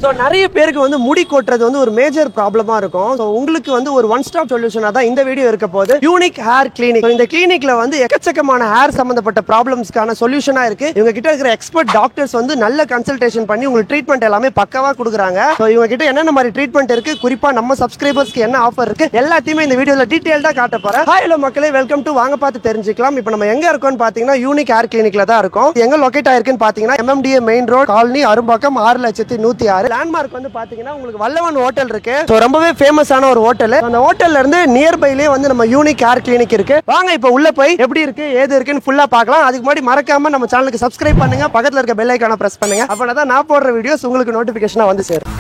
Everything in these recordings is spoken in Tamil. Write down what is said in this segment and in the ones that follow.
ஸோ நிறைய பேருக்கு வந்து முடி கொட்டுறது வந்து ஒரு மேஜர் ப்ராப்ளமா இருக்கும். ஸோ உங்களுக்கு வந்து ஒரு ஒன் ஸ்டாப் சொல்யூஷனா தான் இந்த வீடியோ இருக்க போது. Unique hair clinic. இந்த கிளினிக்ல வந்து எக்கச்சக்கமான ஹேர் சம்பந்தப்பட்ட ப்ராப்ளம்ஸ்க்கான சொல்யூஷனா இருக்கு. இவங்க கிட்ட இருக்கிற எக்ஸ்பர்ட் டாக்டர்ஸ் வந்து நல்ல கன்சல்டேஷன் பண்ணி உங்களுக்கு ட்ரீட்மெண்ட் எல்லாமே பக்கவா கொடுக்குறாங்க. ஸோ இவங்க கிட்ட என்னென்ன மாதிரி ட்ரீட்மெண்ட் இருக்கு, குறிப்பா நம்ம சப்ஸ்கிரைபர்ஸ்க்கு என்ன ஆஃபர் இருக்கு, எல்லாத்தையுமே இந்த வீடியோல டீடைல்டா காட்ட போறேன். ஹாய் ஹலோ மக்களே, வெல்கம் டு வாங்க பார்த்து தெரிஞ்சுக்கலாம். இப்போ நம்ம எங்க இருக்கோம்னு பாத்தீங்கன்னா யூனிக் ஹேர் கிளினிக்ல தான் இருக்கோம். எங்க லொகேட் ஆயிருக்குன்னு பாத்தீங்கன்னா MMDA main road, colony, Arumbakkam, 6,106. Landmark வந்து பாத்தீங்கன்னா உங்களுக்கு வல்லவன் ஹோட்டல் இருக்கு. ஸோ ரொம்பவே ஃபேமஸான ஒரு ஹோட்டல். அந்த ஹோட்டல்ல இருந்து நியர்பைலேயே வந்து நம்ம யூனிக் ஹேர் கிளினிக் இருக்கு. வாங்க இப்போ உள்ள போய் எப்படி இருக்கு ஏது இருக்குன்னு ஃபுல்லா பார்க்கலாம். அதுக்கு முன்னாடி மறக்காம நம்ம சேனலுக்கு சப்ஸ்கிரைப் பண்ணுங்க, பக்கத்துல இருக்க பெல் ஐகானை பிரஸ் பண்ணுங்க. அப்பதான் நான் போடுற வீடியோஸ் உங்களுக்கு நோட்டிபிகேஷனா வந்து சேரும்.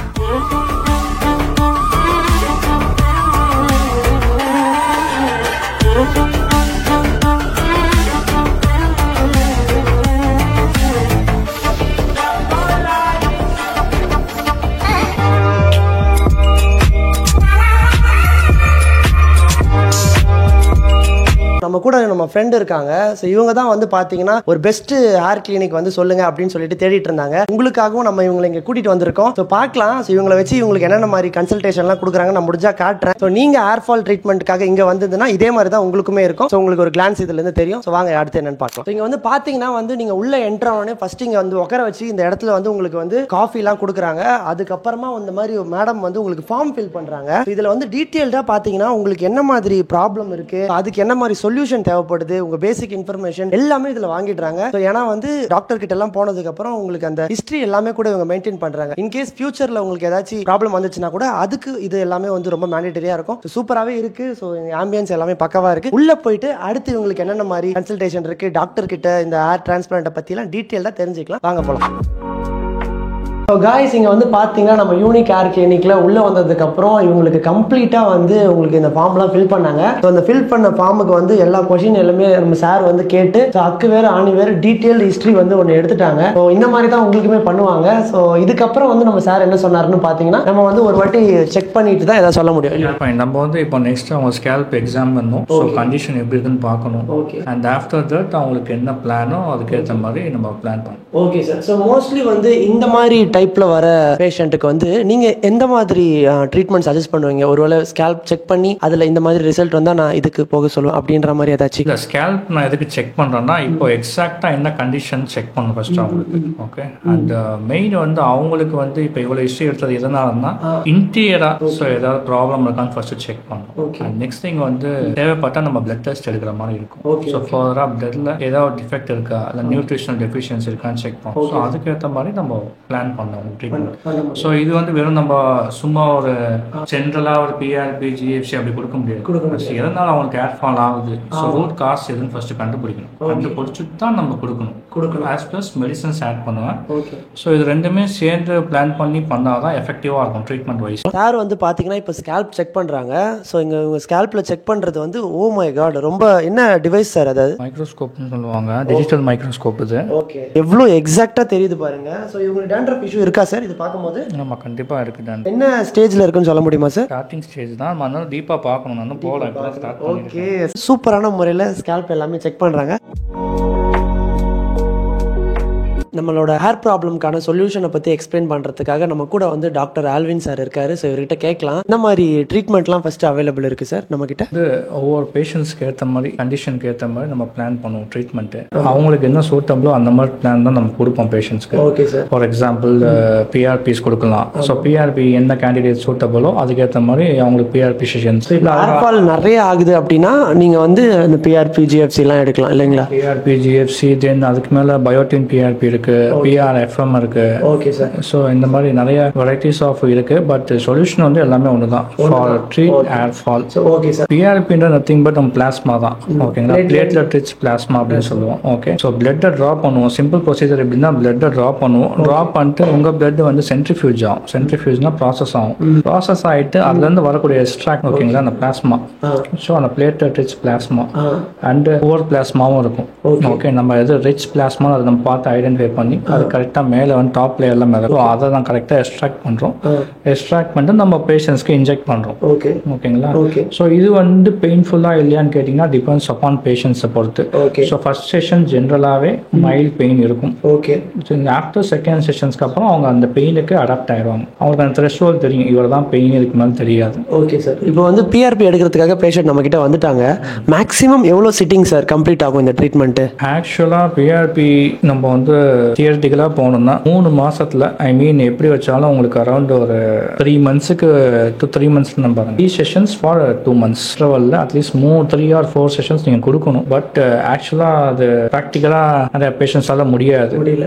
நம்ம கூட நம்ம ஃப்ரெண்ட் இருக்காங்க. ஸோ இவங்க தான் வந்து பார்த்தீங்கன்னா ஒரு பெஸ்ட் ஹேர் கிளினிக் வந்து சொல்லுங்க அப்படின்னு சொல்லிட்டு தேடிட்டு இருந்தாங்க. உங்களுக்காகவும் நம்ம இவங்களை இங்கே கூட்டிட்டு வந்திருக்கோம். ஸோ பார்க்கலாம். ஸோ இவங்களை வச்சு இவங்களுக்கு என்னென்ன மாதிரி கன்சல்டேஷன்லாம் கொடுக்குறாங்க நான் முடிஞ்சா காட்டுறேன். ஸோ நீங்க ஹேர் ஃபால் ட்ரீட்மெண்ட்டுக்காக இங்கே வந்ததுன்னா இதே மாதிரி தான் உங்களுக்குமே இருக்கும். ஸோ உங்களுக்கு ஒரு கிளான்ஸ் இதுல இருந்து தெரியும். ஸோ வாங்க அடுத்து என்னன்னு பார்க்கலாம். இங்கே வந்து பார்த்தீங்கன்னா வந்து நீங்க உள்ள என்ட்ரு ஆனோடனே ஃபர்ஸ்ட் இங்கே வந்து உட்கார வச்சு இந்த இடத்துல வந்து உங்களுக்கு வந்து காஃபிலாம் கொடுக்குறாங்க. அதுக்கப்புறமா இந்த மாதிரி மேடம் வந்து உங்களுக்கு ஃபார்ம் ஃபில் பண்றாங்க. இதுல வந்து டீட்டெயில்டா பார்த்தீங்கன்னா உங்களுக்கு என்ன மாதிரி ப்ராப்ளம் இருக்கு, அதுக்கு என்ன மாதிரி சொல்யூஷன் தேவைப்படுது, உங்க பேசிக் இன்ஃபர்மேஷன் எல்லாமே இதுல வாங்கிடுறாங்க. ஏன்னா வந்து டாக்டர் கிட்ட எல்லாம் போனதுக்கு அப்புறம் உங்களுக்கு அந்த ஹிஸ்டரி எல்லாமே கூட இவங்க மெயின்டைன் பண்றாங்க. இன்கேஸ் ஃபியூச்சர்ல உங்களுக்கு ஏதாச்சும் ப்ராப்ளம் வந்துச்சுன்னா கூட அதுக்கு இது எல்லாமே வந்து ரொம்ப மேண்டேட்டரியா இருக்கும். சூப்பராகவே இருக்கு. ஸோ ஆம்பியன்ஸ் எல்லாமே பக்கவா இருக்கு. உள்ள போயிட்டு அடுத்து இவங்களுக்கு என்னென்ன மாதிரி கன்சல்டேஷன் இருக்கு, டாக்டர் கிட்ட இந்த ஹேர் டிரான்ஸ்பிளான்ட் பத்தி எல்லாம் டீட்டெயிலா தெரிஞ்சுக்கலாம். வாங்க போலாம். ஸோ காய்ஸ், இங்கே வந்து பார்த்தீங்கன்னா நம்ம யூனிக் ஹேர் கிளினிக்ல உள்ள வந்ததுக்கப்புறம் இவங்களுக்கு கம்ப்ளீட்டாக வந்து உங்களுக்கு இந்த ஃபார்ம்லாம் ஃபில் பண்ணாங்க. ஸோ அந்த ஃபில் பண்ண ஃபார்முக்கு வந்து எல்லா கொஷின் எல்லாமே நம்ம சார் வந்து கேட்டு ஸோ அக்கு வேறு ஆணி வேறு டீட்டெயில் ஹிஸ்ட்ரி வந்து ஒன்று எடுத்துட்டாங்க. ஸோ இந்த மாதிரி தான் உங்களுக்குமே பண்ணுவாங்க. ஸோ இதுக்கப்புறம் வந்து நம்ம சார் என்ன சொன்னார்னு பார்த்தீங்கன்னா நம்ம வந்து ஒரு வாட்டி செக் பண்ணிட்டு தான் எதாவது சொல்ல முடியும். நம்ம வந்து இப்போ நெக்ஸ்ட் அவங்க ஸ்கேல்ப் எக்ஸாம் பண்ணணும். ஸோ கண்டிஷன் எப்படி இருக்குன்னு பார்க்கணும். அண்ட் ஆஃப்டர் தட் அவங்களுக்கு என்ன பிளானோ அதுக்கேற்ற மாதிரி நம்ம பிளான் பண்ணணும். Okay sir. ஸோ மோஸ்ட்லி வந்து இந்த மாதிரி டைப்ல வர பேஷண்ட்டுக்கு வந்து நீங்க எந்த மாதிரி ட்ரீட்மெண்ட் சஜஸ்ட் பண்ணுவீங்க? ஒருவேளை ஸ்கேல்ப் செக் பண்ணி அதுல இந்த மாதிரி ரிசல்ட் வந்தா நான் இதுக்கு போக சொல்லுவேன் அப்படின்ற மாதிரி ஏதாச்சும்? இல்லை, ஸ்கேல்ப் நான் எதுக்கு செக் பண்றேன்னா இப்போ எக்ஸாக்டா என்ன கண்டிஷன் செக் பண்ணணும் ஃபர்ஸ்ட் அவங்களுக்கு. ஓகே. அண்ட் மெயின் வந்து அவங்களுக்கு வந்து இப்போ இவ்வளவு ஹிஸ்ட்ரி எடுத்தது எதனாலன்னா இன்டீரியரா ஸோ ஏதாவது ப்ராப்ளம் இருக்கான்னு ஃபர்ஸ்ட் செக் பண்ணணும். அண்ட் நெக்ஸ்ட் திங் வந்து தேவைப்பட்டா நம்ம பிளட் டெஸ்ட் எடுக்கிற மாதிரி இருக்கும். ஸோ ஃபர்தரா பிளட்ல ஏதாவது டிஃபெக்ட் இருக்கா இல்லை நியூட்ரிஷனல் டெஃபிஷியன்சி இருக்கான்னு செக் பண்ணணும். ஸோ அதுக்கேற்ற மாதிரி நம்ம பிளான் பண்ணணும் ட்ரீட்மெண்ட். ஸோ இது வந்து வெறும் நம்ம சும்மா ஒரு ஜென்ரலா ஒரு PRP GFC அப்படி கொடுக்க முடியாது. எதனால அவங்களுக்கு ஹேர் ஃபால் ஆகுது, ஸோ ரூட் காஸ் எதுன்னு ஃபர்ஸ்ட் கண்டுபிடிக்கணும். கண்டுபிடிச்சிட்டு தான் நம்ம கொடுக்கணும். ஆஸ் பிளஸ் மெடிசன்ஸ் ஆட் பண்ணுவேன். ஸோ இது ரெண்டுமே சேர்ந்து பிளான் பண்ணி பண்ணாதான் எஃபெக்டிவா இருக்கும் ட்ரீட்மெண்ட் வைஸ். சார் வந்து பாத்தீங்கன்னா இப்போ ஸ்கேல்ப் செக் பண்றாங்க. ஸோ இங்க ஸ்கேல்ப்ல செக் பண்றது வந்து ஓ மை காட் ரொம்ப என்ன டிவைஸ் சார்? அதாவது மைக்ரோஸ்கோப்னு சொல்லுவாங்க, டிஜிட்டல் மைக்ரோஸ்கோப் இது. ஓகே, எவ்வளோ எக்ஸாக்டா தெரியுது பாருங்க. ஸோ இவங்களுக்கு டேண்ட்ரஃப் இஷ்யூ இருக்கா சார்? இது பார்க்கும்போது நம்ம கண்டிப்பா இருக்கு. என்ன ஸ்டேஜ்ல இருக்குன்னு சொல்ல முடியுமா சார்? ஸ்டார்டிங் ஸ்டேஜ் தான், நம்ம டீப்பா பார்க்கணும். நான் போல ஸ்டார்ட் ஓகே, சூப்பரான முறையில் ஸ்கேல்ப் எல்லாமே செக் பண்றாங்க. நம்மளோட ஹேர் ப்ராப்ளம்கான சொல்யூஷனை பற்றி எக்ஸ்பிளைன் பண்ணுறதுக்காக நம்ம கூட வந்து டாக்டர் ஆல்வின் சார் இருக்காரு. ஸோ இவர்கிட்ட கேட்கலாம் இந்த மாதிரி ட்ரீட்மெண்ட்லாம் ஃபர்ஸ்ட் அவைலபிள் இருக்கு சார் நம்ம கிட்ட? வந்து ஒவ்வொரு பேஷண்ட்ஸ்க்கு ஏற்ற மாதிரி கண்டிஷனுக்கு ஏற்ற மாதிரி நம்ம பிளான் பண்ணுவோம் ட்ரீட்மெண்ட்டு. அவங்களுக்கு என்ன சூட்டபிளோ அந்த மாதிரி பிளான் தான் நம்ம கொடுப்போம் பேஷண்ட்ஸ்க்கு. Okay sir. For example PRPs கொடுக்கலாம். ஸோ PRP என்ன கேண்டிடேட் சூட்டபிளோ அதுக்கேற்ற மாதிரி அவங்களுக்கு PRP செஷன்ஸ். ஹேர் ஃபால் நிறைய ஆகுது அப்படின்னா நீங்கள் வந்து அந்த PRP GFC எல்லாம் எடுக்கலாம் இல்லைங்களா? PRP GFC, தென் அதுக்கு மேலே பயோட்டின் PRP இருக்கு, PRFM இருக்கு. Okay sir. ஸோ இந்த மாதிரி நிறைய வெரைட்டிஸ் ஆஃப் இருக்கு. பட் சொல்யூஷன் வந்து எல்லாமே ஒன்று தான் for treat hair fall. Okay sir. PRPன்ற நத்திங் பட் நம்ம பிளாஸ்மா தான். ஓகேங்களா, பிளேட்லெட் ரிச் பிளாஸ்மா அப்படின்னு சொல்லுவோம். ஓகே. ஸோ பிளட்டை ட்ராப் பண்ணுவோம். சிம்பிள் ப்ரொசீஜர் எப்படின்னா பிளட்டை ட்ராப் பண்ணுவோம். ட்ராப் பண்ணிட்டு உங்கள் பிளட் வந்து சென்ட்ரிஃபியூஜ் ஆகும். சென்ட்ரிஃபியூஜ்னா ப்ராசஸ் ஆகும். ப்ராசஸ் ஆகிட்டு அதுலேருந்து வரக்கூடிய எக்ஸ்ட்ராக்ட் ஓகேங்களா அந்த பிளாஸ்மா. ஸோ அந்த platelet rich plasma and poor பிளாஸ்மாவும் இருக்கும். ஓகே. நம்ம எது ரிச் பிளாஸ்மா அதை நம்ம பார்த்து ஐடென்டிஃபை பண்ணி அது கரெக்டாக மேலே வந்து டாப் லேயரில் மேலே அதை தான் கரெக்டாக எக்ஸ்ட்ராக்ட் பண்ணுறோம். எக்ஸ்ட்ராக்ட் பண்ணிட்டு நம்ம பேஷண்ட்ஸ்க்கு இன்ஜெக்ட் பண்ணுறோம். ஓகேங்களா? ஸோ இது வந்து பெயின்ஃபுல்லாக இல்லையான்னு கேட்டிங்கன்னா டிபெண்ட்ஸ் அப்பான் பேஷண்ட்ஸை பொறுத்து. ஸோ ஃபர்ஸ்ட் செஷன் ஜென்ரலாகவே மைல்ட் பெயின் இருக்கும். ஆஃப்டர் செகண்ட் செஷன்ஸ்க்கு அப்புறம் அவங்க அந்த பெயினுக்கு அடாப்ட் ஆயிடுவாங்க. அவங்களுக்கு அந்த த்ரெஷ்ஹோல்ட் தெரியும், இவர் தான் பெயின் இருக்குன்னு தெரியாது. Okay sir. இப்போ வந்து பிஆர்பி எடுக்கிறதுக்காக பேஷண்ட் நம்ம கிட்ட வந்துட்டாங்க. மேக்ஸிமம் எவ்வளோ சிட்டிங் சார் கம்ப்ளீட் ஆகும் இந்த ட்ரீட்மெண்ட்டு? ஆக்சுவலாக பிஆர்பி நம்ம வந்து தியரிட்டிக்கலாக போகணும்னா 3 மாசத்துல எப்படி வச்சாலும் உங்களுக்கு அரௌண்ட் ஒரு 3 monthsக்கு to 3 months நம்ம 3 செஷன்ஸ் ஃபார் 2 months இன்டர்வல்ல அட்லீஸ்ட் 3 or 4 செஷன்ஸ் நீங்கள் கொடுக்கணும். பட் ஆக்சுவலாக அது ப்ராக்டிக்கலாக நிறைய பேஷண்ட்ஸால முடியாது.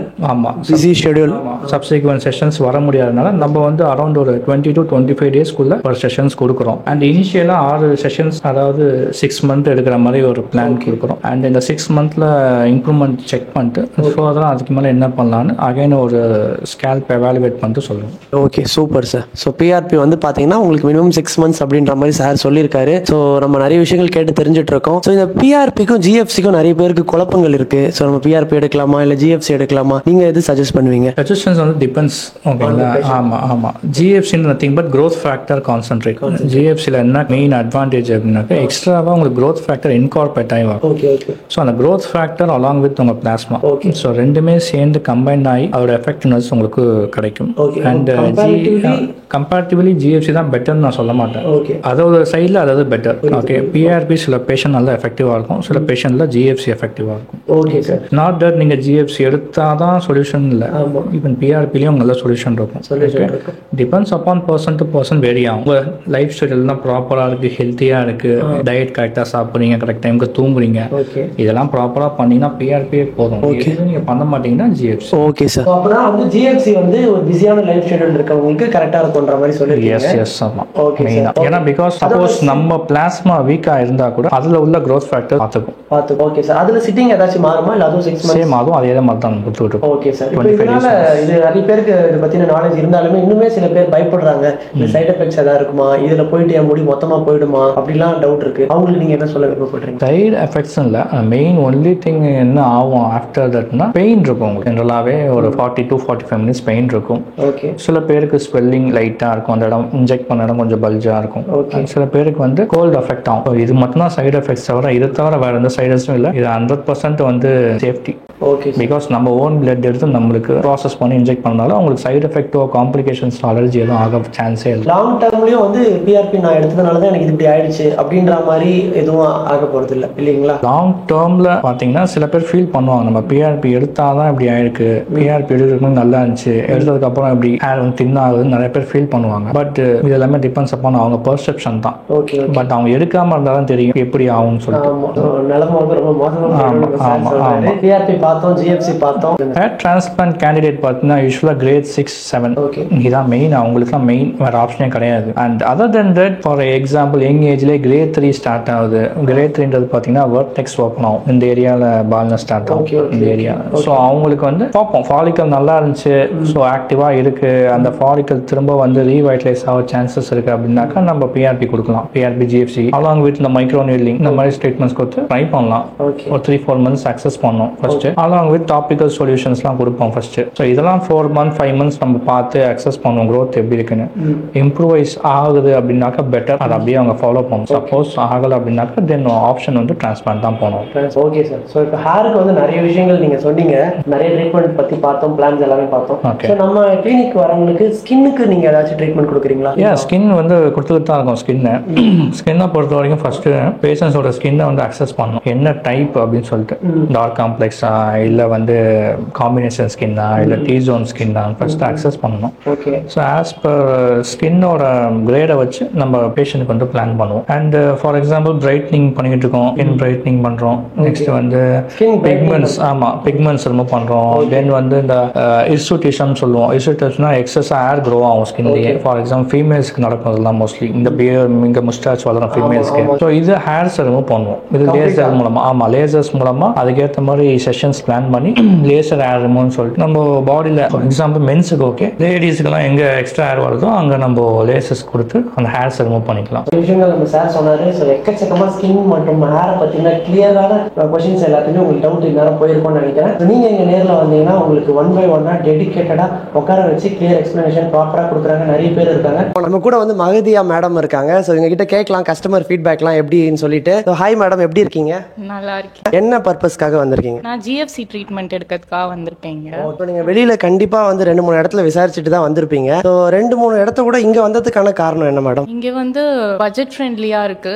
ஆமாம், பிஸி ஷெட்யூல். சப்சிக்வெண்ட் செஷன்ஸ் வர முடியாதனால நம்ம வந்து அரௌண்ட் ஒரு 20 to 25 டேஸ்க்குள்ள ஒரு செஷன்ஸ் கொடுக்குறோம். அண்ட் இனிஷியலாக 6 செஷன்ஸ், அதாவது 6 month எடுக்கிற மாதிரி ஒரு பிளான் கொடுக்குறோம். அண்ட் இந்த 6 monthல இம்ப்ரூவ்மெண்ட் செக் பண்ணிட்டு ஃபர்தராக அதுக்கு மேலே என்ன பண்ணலான்னு அகைன் ஒரு ஸ்கேல்ப் எவாலுவேட் பண்ணிட்டு சொல்லுவோம். Okay, super sir. So PRP வந்து பார்த்தீங்கன்னா உங்களுக்கு மினிமம் 6 months அப்படின்ற மாதிரி சார் சொல்லியிருக்காரு. ஸோ நம்ம நிறைய விஷயங்கள் கேட்டு தெரிஞ்சுட்டு இருக்கோம். ஸோ இந்த பிஆர்பிக்கும் ஜிஎஃப்சிக்கும் நிறைய பேருக்கு குழப்பங்கள் இருக்கு. ஸோ நம்ம பிஆர்பி எடுக்கலாமா இல்லை ஜிஎஃப்சி எடுக்கலாமா, நீங்க எது சஜஸ்ட் பண்ணுவீங்க? சஜஷன்ஸ் வந்து டிபெண்ட்ஸ். ஓகேங்களா? ஆமாம். GFC nothing but growth factor concentrate. ஜிஎஃப்சியில் என்ன மெயின் அட்வான்டேஜ் அப்படின்னாக்கா எக்ஸ்ட்ராவாக உங்களுக்கு க்ரோத் ஃபேக்டர் இன்கார்பரேட் ஆகும். ஸோ அந்த க்ரோத் ஃபேக்டர் அலாங் வித் உங்கள் பிளாஸ்மா, ஸோ ரெண்டுமே சேர்ந்து கம்பைன் ஆகி அதோட எஃபெக்டிவ்னஸ் உங்களுக்கு கிடைக்கும். அண்ட் கம்பேரிட்டிவ்லி ஜிஎஃப்சி தான் பெட்டர்னு நான் சொல்ல மாட்டேன். அதோட சைடில் அதாவது பெட்டர். ஓகே, பிஆர்பி சில பேஷண்ட் நல்லா எஃபெக்டிவாக இருக்கும், சில பேஷண்ட்ல ஜிஎஃப்சி எஃபெக்டிவாக இருக்கும். Okay sir. நாட் தட் நீங்கள் ஜிஎஃப்சி எடுத்தால் தான் சொல்யூஷன் இல்லை. ஈவன் பிஆர்பிலையும் நல்ல சொல்யூஷன் இருக்கும். Depends upon person to person vary ஆகும். உங்கள் லைஃப் ஸ்டைல்லாம் ப்ராப்பராக இருக்குது, ஹெல்த்தியாக இருக்குது, டயட் கரெக்டாக சாப்பிட்றீங்க, கரெக்ட் டைமுக்கு தூங்குறீங்க, இதெல்லாம் ப்ராப்பராக பண்ணீங்கன்னா பிஆர்பியே போதும். நீங்கள் பண்ண மாட்டீங்கன்னா ஜிஎஃப்சி. Okay sir. அப்பனா வந்து ஜிஎஃப்சி வந்து ஒரு பிஸியான லைஃப் ஷெட்யூல் இருக்கவங்களுக்கு கரெக்டாக இருக்கும்ன்ற மாதிரி சொல்லிருக்கீங்க. எஸ் ஆமாம். ஓகே. ஏன்னா பிகாஸ் சப்போஸ் நம்ம பிளாஸ்மா வீக்காக இருந்தால் கூட அதில் உள்ள க்ரோத் ஃபேக்டர் பார்த்துக்கும். Okay sir. அதில் சிட்டிங் ஏதாச்சும் மாறுமா இல்லை அதுவும் 6 months சேம் ஆகும்? அதே மாதிரி தான் கொடுத்துட்டு. Okay sir. இதனால இது நிறைய பேருக்கு இதை பற்றின நாலேஜ் இருந்தாலுமே இன்னுமே சில பேர் பயப்படுறாங்க. இந்த சைட் எஃபெக்ட்ஸ் எதாவது இருக்குமா, இதில் போயிட்டு என் முடி மொத்தமாக போயிடுமா அப்படிலாம் டவுட் இருக்கு. அவங்களுக்கு நீங்கள் என்ன சொல்ல விருப்பப்படுறீங்க? சைடு எஃபெக்ட்ஸ் இல்லை, மெயின் ஒன்லி திங் என்ன ஆகும் ஆஃப்டர் தட்னா பெயின் இருக்கும். உங்களுக்கு ஜென்ரலாகவே ஒரு 40 to 45 minutes பெயின் இருக்கும். ஓகே. சில பேருக்கு ஸ்வெல்லிங் லைட்டாக இருக்கும், அந்த இடம் இன்ஜெக்ட் பண்ண இடம் கொஞ்சம் பல்ஜாக இருக்கும். ஓகே. சில பேருக்கு வந்து கோல்டு எஃபெக்ட் ஆகும். இது மட்டும் தான் சைடு எஃபெக்ட்ஸ் தவிர இது தவிர வேற எந்த சைடு எஃபெக்ட்ஸும் இல்லை. இது 100% வந்து சேஃப்டி. ஓகே. பிகாஸ் நம்ம ஓன் பிளட் எடுத்து நம்மளுக்கு ப்ராசஸ் பண்ணி இன்ஜெக்ட் பண்ணாலும் அவங்களுக்கு சைடு எஃபெக்டோ காம்ப்ளிகேஷன்ஸ் அலர்ஜி எதுவும் ஆக சான்ஸே இல்லை. லாங் டர்ம்லயும் வந்து பிஆர்பி நான் எடுத்ததுனால தான் எனக்கு இப்படி ஆயிடுச்சு அப்படின்ற மாதிரி எதுவும் ஆக போறது இல்லை இல்லைங்களா? லாங் டேர்ம்ல பாத்தீங்கன்னா சில பேர் ஃபீல் பண்ணுவாங்க, நம்ம பிஆர்பி எடுத்தாதான் இப்படி ஆயிருக்கு, பிஆர்பி எடுக்கிறதுக்கு நல்லா இருந்துச்சு, எடுத்ததுக்கு அப்புறம் இப்படி ஹேர் வந்து தின் ஆகுதுன்னு நிறைய பேர் ஃபீல் பண்ணுவாங்க. பட் இது எல்லாமே டிபெண்ட்ஸ் அப்பான் அவங்க பெர்செப்ஷன் தான். ஓகே. பட் அவங்க எடுக்காம இருந்தாலும் தெரியும் எப்படி ஆகும்னு சொல்லிட்டு. நிலைமை வந்து ரொம்ப மோசமா பிஆர்பி பார்த்தோம், ஜிஎஃப்சி பார்த்தோம். ஹேர் டிரான்ஸ்பிளான்ட் கேண்டிடேட் பார்த்தீங்கன்னா யூஸ்வலாக கிரேட் 6, 7 இதான் மெயின். அவங்களுக்கு தான் மெயின், வேற ஆப்ஷனே கிடையாது. And other then that for example young ஏஜ்லேயே கிரேட் 3 ஸ்டார்ட் ஆகுது. கிரேட் 3ன்றது பார்த்தீங்கன்னா வெர்டெக்ஸ் ஓப்பன் ஆகும், இந்த ஏரியாவில் பால்னஸ் ஸ்டார்ட் ஆகும் இந்த ஏரியா. ஸோ அவங்களுக்கு வந்து பார்ப்போம் ஃபாலிக்கல் நல்லா இருந்துச்சு, ஸோ ஆக்டிவாக இருக்கு, அந்த ஃபாலிக்கல் திரும்ப வந்து ரீவைட்டலைஸ் ஆக சான்சஸ் இருக்கு அப்படின்னாக்கா நம்ம பிஆர்பி கொடுக்கலாம். பிஆர்பி ஜிஎஃப்சி அலாங் வித் இந்த மைக்ரோ நீட்லிங் இந்த மாதிரி ஸ்டேட்மெண்ட்ஸ் கொடுத்து ட்ரை பண்ணலாம். ஒரு 3-4 months அக்சஸ் பண்ணோம் ஃபர்ஸ்ட். அலாங் வித் டாபிக்கல் சொல்யூஷன்ஸ்லாம் கொடுப்போம் ஃபர்ஸ்ட். ஸோ இதெல்லாம் 4 months 5 months நம்ம பார்த்து அக்சஸ் பண்ணுவோம் க்ரோத் எப்படி இருக்குன்னு. இம்ப்ரூவைஸ் ஆகுது அப்படின்னாக்கா பெட்டர், அதை அப்படியே அவங்க ஃபாலோ பண்ணும். சப்போஸ் ஆகலை அப்படின்னாக்கா தென் ஆப்ஷன் வந்து டிரான்ஸ்பிளான்ட் தான் போகணும். Okay sir. ஸோ இப்போ ஹேருக்கு வந்து நிறைய விஷயங்கள் நீங்கள் சொன்னீங்க, நிறைய ட்ரீட்மெண்ட் பற்றி பார்த்தோம், பிளான்ஸ் எல்லாமே பார்த்தோம். ஓகே. நம்ம கிளினிக் வரவங்களுக்கு ஸ்கின்னுக்கு நீங்கள் ஏதாச்சும் ட்ரீட்மெண்ட் கொடுக்குறீங்களா? ஸ்கின் வந்து கொடுத்துட்டு தான் இருக்கும். ஸ்கின்னை பொறுத்த வரைக்கும் ஃபர்ஸ்ட் பேஷண்ட்ஸோட ஸ்கின்னை வந்து அக்சஸ் பண்ணணும், என்ன டைப் அப்படின்னு சொல்லிட்டு. டார்க் காம்ப்ளெக்ஸா இல்லை வந்து காம்பினேஷன் ஸ்கின்னா இல்லை டீ ஜோன் ஸ்கின்னா ஃபர்ஸ்ட் அக்சஸ் பண்ணணும். ஓகே. ஸோ ஆஸ் பர் ஸ்கின்னோட கிரேடை வச்சு நம்ம பேஷண்ட்டுக்கு வந்து பிளான் பண்ணுவோம். அண்ட் ஃபார் எக்ஸாம்பிள் பிரைட்னிங் பண்ணிட்டு இருக்கோம், ஸ்கின் பிரைட்னிங் பண்ணுறோம். நெக்ஸ்ட் வந்து பிக்மெண்ட்ஸ், ஆமாம் பிக்மெண்ட்ஸ் ரிமூவ் பண்ணுறோம். தென் வந்து இந்த இர்சுட்டிஷம் சொல்லுவோம். இர்சுட்டிஷம்னா எக்ஸஸாக ஹேர் க்ரோ ஆகும் ஸ்கின்லேயே. ஃபார் எக்ஸாம்பிள் ஃபீமேல்ஸ்க்கு நடக்கும் அதெல்லாம் மோஸ்ட்லி இந்த பியர் இங்கே முஸ்டாச் வளரும் ஃபீமேல்ஸ்க்கு. ஸோ இது ஹேர்ஸ் ரிமூவ் பண்ணுவோம் இது லேசர் மூலமாக. ஆமாம் லேசர்ஸ் மூலமாக அதுக்கேற்ற மாதிரி செஷன்ஸ் ஸ்கேன் பண்ணி லேசர் ஹேர் ரிமூவ்னு சொல்லிட்டு நம்ம பாடியில் ஃபார் எக்ஸாம்பிள் மென்ஸுக்கு ஓகே, லேடிஸுக்கெல்லாம் எங்கே எக்ஸ்ட்ரா ஹேர் வருதோ அங்கே நம்ம லேசர்ஸ் கொடுத்து அந்த ஹேர்ஸை ரிமூவ் பண்ணிக்கலாம். விஷயங்கள் நம்ம சார் சொன்னாரு. ஸோ எக்கச்சக்கமாக ஸ்கின் மற்றும் ஹேரை பார்த்தீங்கன்னா கிளியரான கொஸ்டின்ஸ் எல்லாத்துலேயும் உங்களுக்கு டவுட் இல்லாமல் போயிருக்கும்னு நினைக்கிறேன். நீங்கள் இங்கே நேரில் வந்தீங்கன்னா உங்களுக்கு 1 by 1 டெடிக்கேட்டடாக உட்கார வச்சு கிளியர் எக்ஸ்பிளனேஷன் ப்ராப்பராக கொடுக்குறாங்க. நிறைய பேர் இருக்காங்க. நம்ம கூட வந்து மகதியா மேடம் இருக்காங்க. ஸோ இவங்க கிட்ட கேட்கலாம் கஸ்டமர் ஃபீட்பேக்லாம் எப்படின்னு சொல்லிட்டு. ஹாய் மேடம், எப்படி இருக்கீங்க? நல்லா இருக்கேன். என்ன பர்பஸ்க்காக வந்திருக்கீங்க? நான் GFC ட்ரீட்மெண்ட் எடுக்கிறதுக்காக வந்திருக்கேங்க. இப்போ நீங்க வெளியில கண்டிப்பா வந்து 2-3 இடத்துல விசாரிச்சுட்டு தான் வந்திருப்பீங்க. ஸோ 2-3 இடத்த கூட இங்க வந்ததுக்கான காரணம் என்ன மேடம்? இங்க வந்து பட்ஜெட் ஃப்ரெண்ட்லியா இருக்கு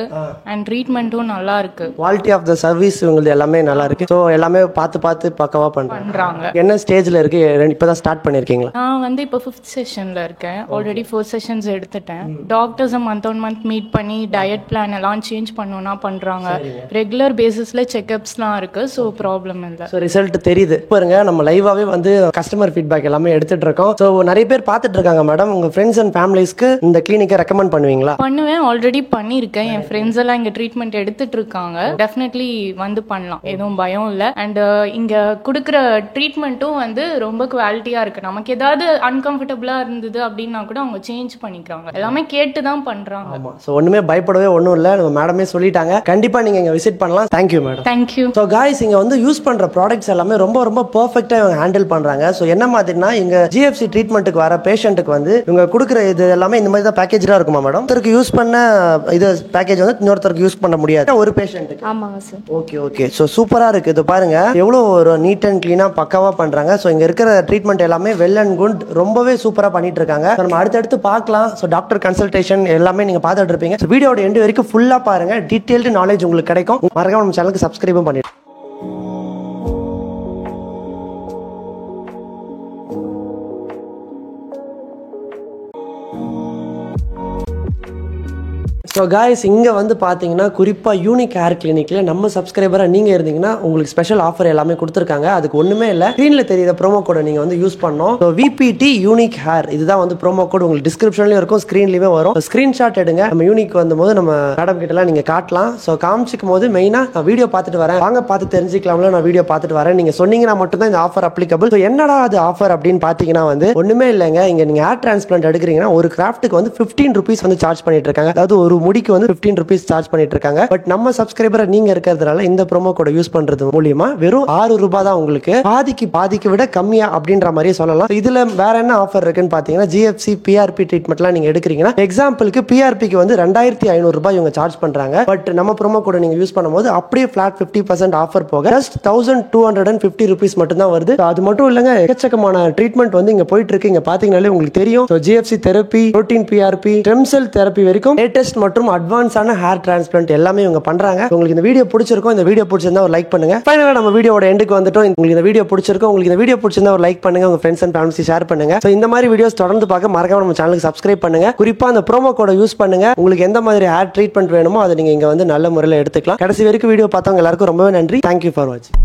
அண்ட் ட்ரீட்மெண்ட்டும் நல்லா இருக்கு. குவாலிட்டி ஆஃப் த சர்வீஸ் உங்களுக்கு எல்லாமே நல்லா இருக்கு. ஸோ எல்லாமே பார்த்து பக்கவா பண்றாங்க. என்ன ஸ்டேஜ்ல இருக்கு? இப்பதான் ஸ்டார்ட் பண்ணிருக்கீங்களா? நான் வந்து இப்போ 5th செஷன்ல இருக்கேன். ஆல்ரெடி 4 செஷன்ஸ் எடுத்துட்டேன். Doctors month on month meet பண்ணி டயட் பிளான் எல்லாம் சேஞ்ச் பண்ணோம்னா பண்றாங்க. ரெகுலர் பேசிஸ்ல செக்அப்ஸ்லாம் இருக்கு. ஸோ ப்ராப்ளம் இல்லை. ஸோ ரிசல்ட் தெரியுது. பாருங்க, நம்ம லைவாவே வந்து கஸ்டமர் ஃபீட்பேக் எல்லாமே எடுத்துட்டு இருக்கோம். ஸோ நிறைய பேர் பார்த்துட்டு இருக்காங்க மேடம். உங்க ஃப்ரெண்ட்ஸ் அண்ட் ஃபேமிலிஸ்க்கு இந்த கிளினிக்கை ரெக்கமெண்ட் பண்ணுவீங்களா? பண்ணுவேன், ஆல்ரெடி பண்ணியிருக்கேன். என் ஃப்ரெண்ட்ஸ் எல்லாம் இங்க ட்ரீட்மெண்ட் எடுத்துட்டு இருக்காங்க. டெஃபினெட்லி வந்து பண்ணலாம், எதுவும் பயம் இல்லை. அண்ட் இங்க கொடுக்குற ட்ரீட்மெண்ட்டும் வந்து ரொம்ப குவாலிட்டியா இருக்கு. நமக்கு ஏதாவது அன்கம்ஃபர்டபுளா இருந்தது அப்படின்னா கூட அவங்க சேஞ்ச் பண்ணிக்கிறாங்க. எல்லாமே கேட்டு தான் பண்றாங்க. ஆமா. ஸோ ஒண்ணுமே பயப்படவே ஒன்றும் இல்லை. நம்ம மேடமே சொல்லிட்டாங்க. கண்டிப்பா நீங்க இங்க விசிட் பண்ணலாம். Thank you madam. Thank you. So guys, இங்க வந்து யூஸ் பண்ற ப்ராடக்ட்ஸ் எல்லாமே ரொம்ப ரொம்ப பெர்ஃபெக்ட்டா இவங்க ஹேண்டில் பண்றாங்க. ஸோ என்ன மாதிரினா, இங்க GFC ட்ரீட்மெண்ட்டுக்கு வர பேஷண்ட்டுக்கு வந்து இவங்க கொடுக்குற இது எல்லாமே இந்த மாதிரி தான் பேக்கேஜா இருக்குமா மேடம்? ஒருத்தருக்கு யூஸ் பண்ண இது பேக்கேஜ் வந்து இன்னொருத்தருக்கு யூஸ் பண்ண முடியாது, ஒரு பேஷண்ட்டுக்கு. ஆமாங்க சார். ஓகே. ஸோ சூப்பரா இருக்கு. இது பாருங்க எவ்வளோ ஒரு நீட் அண்ட் கிளீனா பக்காவா பண்றாங்க. ஸோ இங்க இருக்கிற ட்ரீட்மெண்ட் எல்லாமே வெல் அண்ட் குட், ரொம்பவே சூப்பரா பண்ணிட்டு இருக்காங்க. நம்ம அடுத்தடுத்து பார்க்கலாம். ஸோ டாக்டர் கன்சல்டேஷன் எல்லாமே நீங்க பார்த்துட்டு இருப்பீங்க. ஸோ வீடியோட எண்டு வரைக்கும் ஃபுல்லா பாருங்க. டீடைல்டு நாலேஜ் உங்களுக்கு கிடைக்கும். மறக்காம நம்ம சேனலுக்கு சப்ஸ்கிரைபும் பண்ணிடுங்க. ஸோ காய்ஸ், இங்கே வந்து பார்த்தீங்கன்னா குறிப்பாக யூனிக் ஹேர் கிளினிக்கில் நம்ம சப்ஸ்கிரைபராக நீங்கள் இருந்தீங்கன்னா உங்களுக்கு ஸ்பெஷல் ஆஃபர் எல்லாமே கொடுத்துருக்காங்க. அதுக்கு ஒன்றுமே இல்லை, ஸ்க்ரீனில் தெரியுற ப்ரோமோ கோடை நீங்கள் வந்து யூஸ் பண்ணோம். ஸோ VPT யூனிக் ஹேர், இதுதான் வந்து ப்ரோமோ கோட். உங்களுக்கு டிஸ்கிரிப்ஷன்லேயும் இருக்கும், ஸ்க்ரீன்லேயுமே வரும். ஸ்க்ரீன்ஷாட் எடுங்க. நம்ம யூனிக் வந்தபோது நம்ம மேடம் கிட்டலாம் நீங்கள் காட்டலாம். ஸோ காமிச்சிக்கும் போது மெயினாக நான் வீடியோ பார்த்துட்டு வரேன், வாங்க பார்த்து தெரிஞ்சிக்கலாம்ல, நான் வீடியோ பார்த்துட்டு வரேன் நீங்கள் சொன்னீங்கன்னா மட்டும்தான் இந்த ஆஃபர் அப்ளிகபிள். ஸோ என்னடா அது ஆஃபர் அப்படின்னு பார்த்தீங்கன்னா வந்து ஒன்றுமே இல்லைங்க. இங்கே நீங்கள் ஹேர் டிரான்ஸ்பிளான்ட் எடுக்கிறீங்கன்னா ஒரு கிராஃப்ட்டுக்கு வந்து 15 rupees வந்து சார்ஜ் பண்ணிட்டு இருக்காங்க. அதாவது ஒரு முடிக்கு வந்து 15 rupees சார்ஜ் பண்ணிட்டு இருக்காங்க. பட் நம்ம சப்ஸ்கிரைபர் நீங்க இருக்கிறதுனால இந்த ப்ரோமோ கோட யூஸ் பண்றது மூலியமா வெறும் 6 ரூபாய் தான், உங்களுக்கு பாதிக்கு விட கம்மியா அப்படின்ற மாதிரி சொல்லலாம். இதுல வேற என்ன ஆஃபர் இருக்குன்னு பாத்தீங்கன்னா, GFC PRP ட்ரீட்மெண்ட்லாம் நீங்க எடுக்கிறீங்கன்னா எக்ஸாம்பிளுக்கு PRPக்கு வந்து 2500 ரூபாய் இவங்க சார்ஜ் பண்றாங்க. பட் நம்ம ப்ரோமோ கோட நீங்க யூஸ் பண்ணும்போது அப்படியே ஃபிளாட் 50% ஆஃபர் போக ஜஸ்ட் 1250 rupees மட்டும் தான் வருது. அது மட்டும் இல்லங்க, எக்கச்சக்கமான ட்ரீட்மெண்ட் வந்து இங்க போயிட்டு இருக்கு. இங்க பாத்தீங்கன்னாலே உங்களுக்கு தெரியும். GFC therapy, protein PRP, stem cell therapy வரைக்கும் லேட்டஸ்ட் மற்றும் அட்வான்ஸான ஹேர் டிரான்ஸ்பிளான்ட் எல்லாமே இவங்க பண்றாங்க. உங்களுக்கு இந்த வீடியோ பிடிச்சிருக்கும், இந்த வீடியோ பிடிச்சிருந்தா ஒரு லைக் பண்ணுங்க. ஃபைனலா நம்ம வீடியோட எண்டுக்கு வந்துட்டோம். உங்களுக்கு இந்த வீடியோ பிடிச்சிருக்கும், உங்களுக்கு இந்த வீடியோ பிடிச்சிருந்தா ஒரு லைக் பண்ணுங்க, உங்க ஃப்ரெண்ட்ஸ் அண்ட் ஃபேமிலிஸ் ஷேர் பண்ணுங்க. சோ இந்த மாதிரி வீடியோஸ் தொடர்ந்து பார்க்க மறக்காம நம்ம சேனலுக்கு சப்ஸ்கிரைப் பண்ணுங்க. குறிப்பா அந்த ப்ரோமோ கோட யூஸ் பண்ணுங்க. உங்களுக்கு எந்த மாதிரி ஹேர் ட்ரீட்மெண்ட் வேணுமோ அதை நீங்க இங்க வந்து நல்ல முறையில் எடுத்துக்கலாம். கடைசி வரைக்கும் வீடியோ பார்த்தவங்க எல்லாருக்கும் ரொம்பவே நன்றி. தேங்க்யூ ஃபார் வாட்சிங்.